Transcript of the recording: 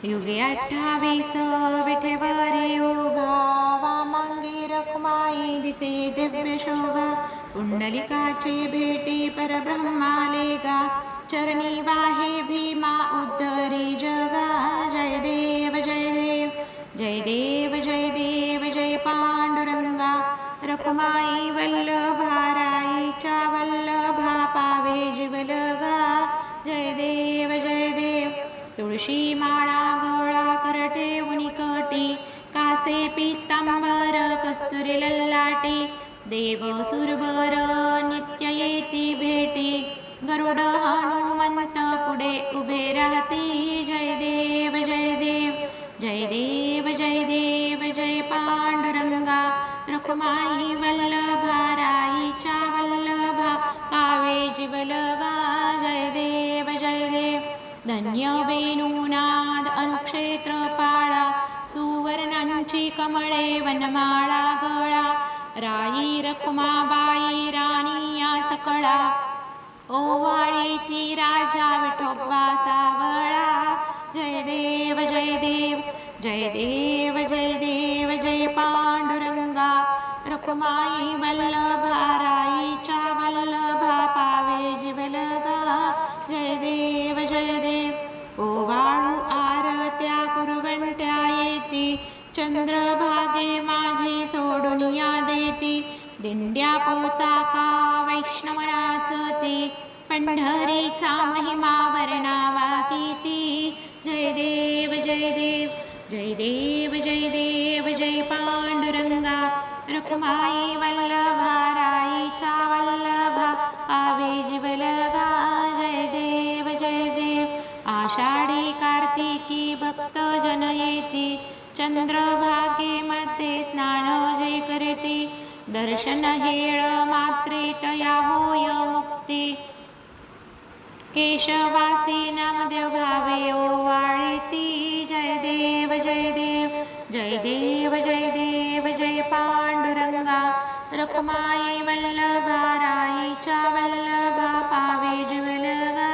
युगे 28 विठेवरी उभा वामांगी रखुमाई दिसे दिव्य शोभा पुंडलिकाचे भेटी परब्रह्माले गा चरणी वाहे भीमा उद्धरी जगा जय देव जय देव जय देव जय देव जय पांडुरंगा रखुमाई वल्लभा राईच्या वल्लभा पावे जीवलगा जय देव जय देव तुळशी माळा गोळा करटे उनिकटी कासे पीतांबर कस्तुरी लल्लाटी देव सुरबर नित्य येती भेटी गरुड हनुमंत पुढे उभे राहती जय देव जय देव जय देव जय देव जय पांडुरंगा रखुमाई वल्लभा राईच्या वल्लभा पावे जीवलगा जय देव जय देव धन्य वेणुनाद अनुक्षेत्र पाळा सुवर्णांची कमळे वनमाळा गळा राई रखुमाबाई राणी या सकळा ओवाळी ती राजा विठोबा सावळा जय देव जय देव जय देव जय देव जय पांडुरंगा रखुमाई वल्लभा राईच्या वल्लभा पावे जीवलगा जय देव जय देव ओवाळू आरत्या कुरवंट्या येती चंद्रभागे माझी सोडून या देती दिंड्या पोताका वैष्णव नाचती पंढरीचा महिमा वर्णावा कीती जय देव जय देव जय देव जय देव जय पांडुरंगा रखुमाई वल्लभा राईच्या वल्लभा पावे जीवलगा जय देव जय देव आषाढी कार्तिकी भक्त जन येती चंद्रभागेमध्ये स्नान जे करते दर्शन हेळ मात्रे तया होय मुक्ती केशवासी नामदेव भावे ओवाळती जय देव जय देव जय देव जय देव जय पांडुरंगा रखुमाई वल्लभा राईच्या वल्लभा पावे जीवलगा